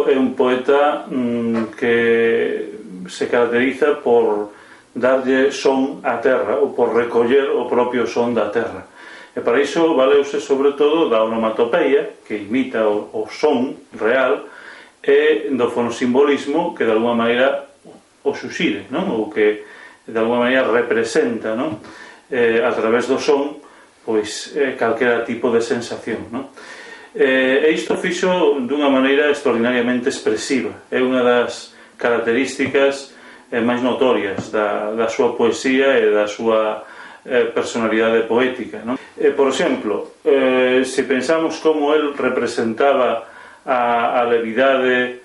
Novoneira é un poeta que se caracteriza por darlle son á terra ou por recoller o propio son da terra, e para iso valeuse sobre todo da onomatopeia, que imita o son real, e do fonosimbolismo, que de alguma maneira o suxire, non? Ou que de alguma maneira representa, non? A través do son, pois calquera tipo de sensación, non? E isto fixo dunha maneira extraordinariamente expresiva. É unha das características máis notorias da súa poesía e da súa personalidade poética, non? Por exemplo, se pensamos como el representaba a levidade,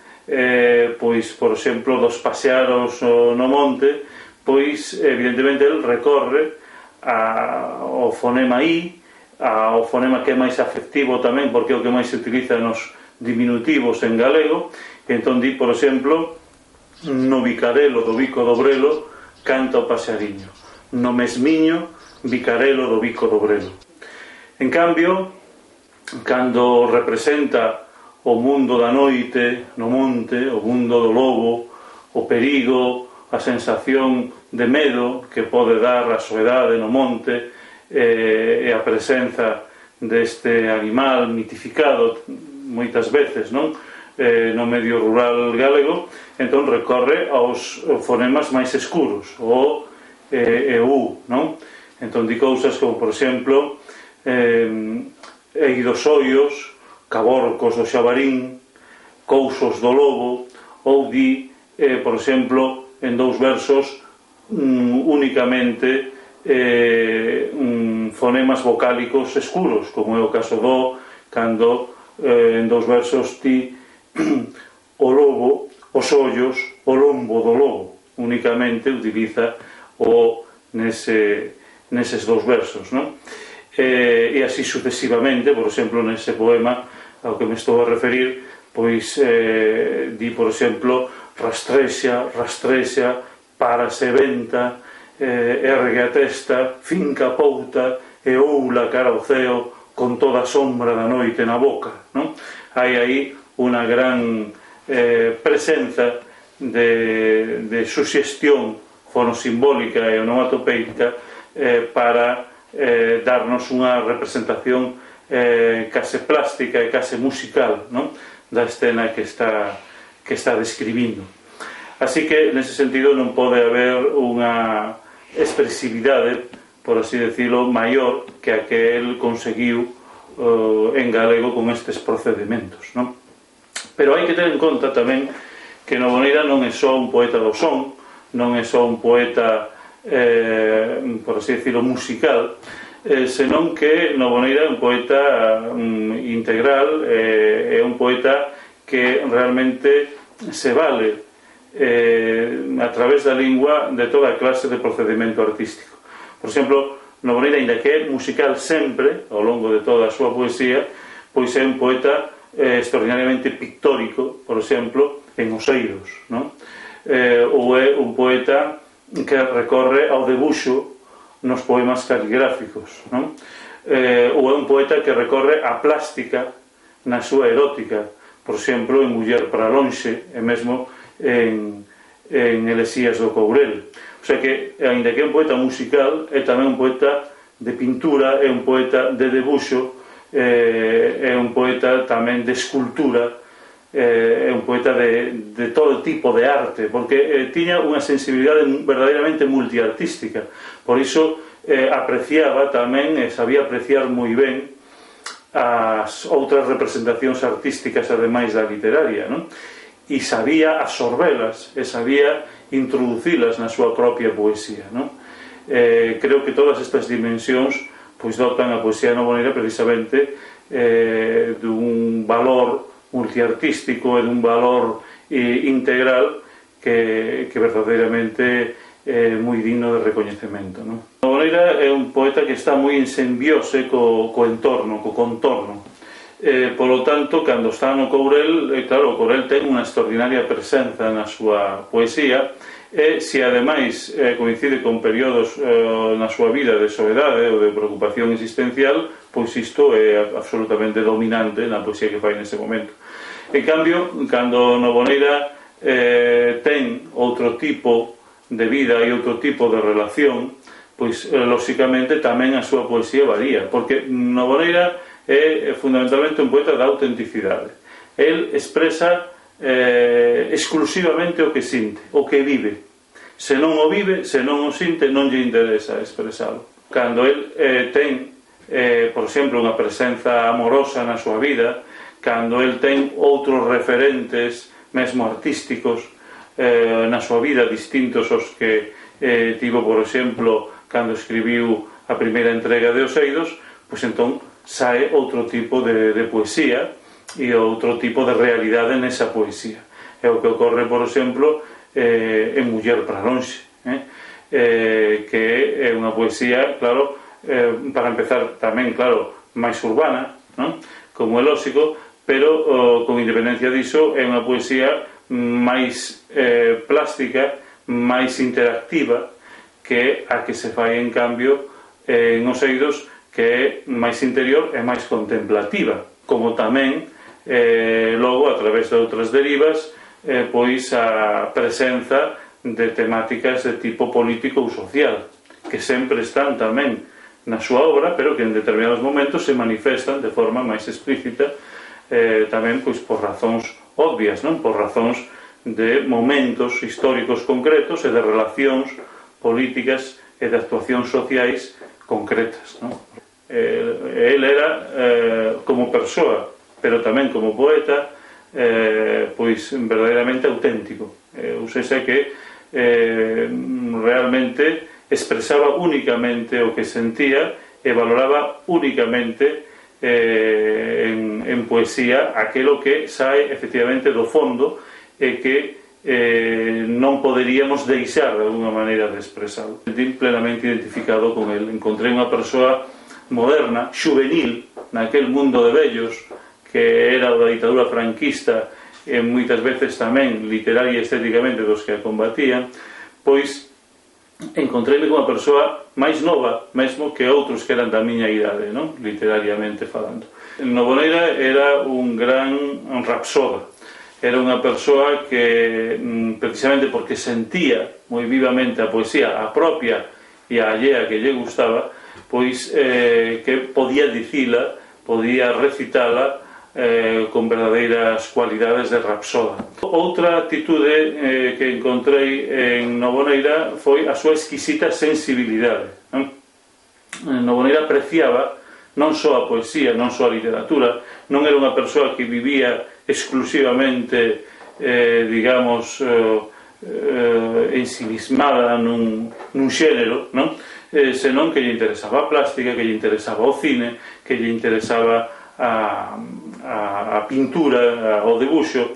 pois, por exemplo, dos pasearos no monte, pois, evidentemente, el recorre ao fonema I, ao fonema que é máis afectivo tamén, porque é o que máis se utiliza nos diminutivos en galego. Entón di, por exemplo, no bicarelo do bico do brelo canta o paxariño, no mesmiño bicarelo do bico do brelo. En cambio, cando representa o mundo da noite no monte, o mundo do lobo, o perigo, a sensación de medo que pode dar a soedade no monte, e a presenza deste animal mitificado moitas veces, non? No medio rural galego, entón recorre aos fonemas máis escuros, o e U, non? Entón di cousas como, por exemplo, eidosoios, caborcos do xabarín, cousos do lobo, ou di, por exemplo, en dous versos únicamente fonemas vocálicos escuros, como é o caso do, cando en dous versos ti o lobo, os ollos, o lombo do lobo, únicamente utiliza o neses dous versos, non? E así sucesivamente. Por exemplo, nese poema ao que me estou a referir, pois di, por exemplo, rastrexa, rastrexa, párase venta, ergue a testa, finca a pouta e oula cara ao ceo con toda a sombra da noite na boca, non? Hai aí unha gran presenza de suxestión fonosimbólica e onomatopeica para darnos unha representación case plástica e case musical, non? Da escena que está describindo. Así que, nese sentido, non pode haber unha expresividade, por así decirlo, maior que a que el conseguiu en galego con estes procedimentos, non? Pero hai que ter en conta tamén que Novoneira non é só un poeta do son, non é só un poeta, por así decirlo, musical, senón que Novoneira é un poeta integral, é un poeta que realmente se vale a través da lingua de toda clase de procedimento artístico. Por exemplo, Novoneira, ainda que é musical sempre ao longo de toda a súa poesía, pois é un poeta extraordinariamente pictórico, por exemplo, en oseiros, non? Ou é un poeta que recorre ao debuxo nos poemas caligráficos, non? Ou é un poeta que recorre á plástica na súa erótica, por exemplo, en Muller para lonxe, e mesmo en Elexías do Courel. O sea que, ainda que é un poeta musical, é tamén un poeta de pintura, é un poeta de debuxo, é un poeta tamén de escultura, é un poeta de todo tipo de arte, porque tiña unha sensibilidade verdadeiramente multiartística. Por iso apreciaba tamén, sabía apreciar moi ben as outras representacións artísticas ademais da literaria, non? E sabía absorbelas e sabía introducilas na súa propia poesía, non? Creo que todas estas dimensións pois dotan a poesía novoneira precisamente dun valor multiartístico e dun valor integral que verdadeiramente é moi digno de recoñecemento, non? Novoneira é un poeta que está moi en simbiose co entorno, co contorno. polo tanto, cando está no Courel, claro, o Courel ten unha extraordinaria presenza na súa poesía, e se ademais coincide con períodos na súa vida de soledade ou de preocupación existencial, pois isto é absolutamente dominante na poesía que fai nese momento. En cambio, cando Noboneira ten outro tipo de vida e outro tipo de relación, pois lóxicamente tamén a súa poesía varía, porque Noboneira é fundamentalmente un poeta da autenticidade. El expresa exclusivamente o que sinte, o que vive. Se non o vive, se non o sinte, non lle interesa expresalo. Cando el ten, por exemplo, unha presenza amorosa na súa vida, cando el ten outros referentes, mesmo artísticos, na súa vida, distintos aos que tivo, por exemplo, cando escribiu a primeira entrega de Os Eidos, pois entón sae outro tipo de poesía e outro tipo de realidade nesa poesía. É o que ocorre, por exemplo, en Muller para lonxe, que é unha poesía, claro, para empezar tamén, claro, máis urbana, non? Como é lógico, pero con independencia diso é unha poesía máis plástica, máis interactiva que a que se fai en cambio en Os Eidos, que é máis interior e máis contemplativa, como tamén logo a través de outras derivas pois a presenza de temáticas de tipo político ou social, que sempre están tamén na súa obra, pero que en determinados momentos se manifestan de forma máis explícita, tamén pois por razóns obvias, non? Por razóns de momentos históricos concretos e de relacións políticas e de actuacións sociais concretas, non? El era como persoa, pero tamén como poeta, pois verdadeiramente auténtico, ou seja que realmente expresaba únicamente o que sentía e valoraba únicamente en poesía aquilo que sae efectivamente do fondo e que non poderíamos deixar de alguna maneira de expresarlo. Sentí plenamente identificado con el. Encontrei unha persoa moderna, juvenil, naquel mundo de vellos que era da ditadura franquista e moitas veces tamén literaria e estéticamente dos que a combatían, pois encontreime con unha persoa máis nova mesmo que outros que eran da miña idade, non? Literariamente falando. Noboneira era un gran rapsoda, era unha persoa que precisamente porque sentía moi vivamente a poesía, a propia e a allea que lle gustaba, pois que podía dicila, podía recitala con verdadeiras cualidades de rapsoda. Outra actitude que encontrei en Noboneira foi a súa exquisita sensibilidade, non? Noboneira apreciaba non só a poesía, non só a literatura, non era unha persoa que vivía exclusivamente digamos ensimismada nun xénero, non? Senón que lle interesaba a plástica, que lle interesaba o cine, que lle interesaba a pintura, o debuxo,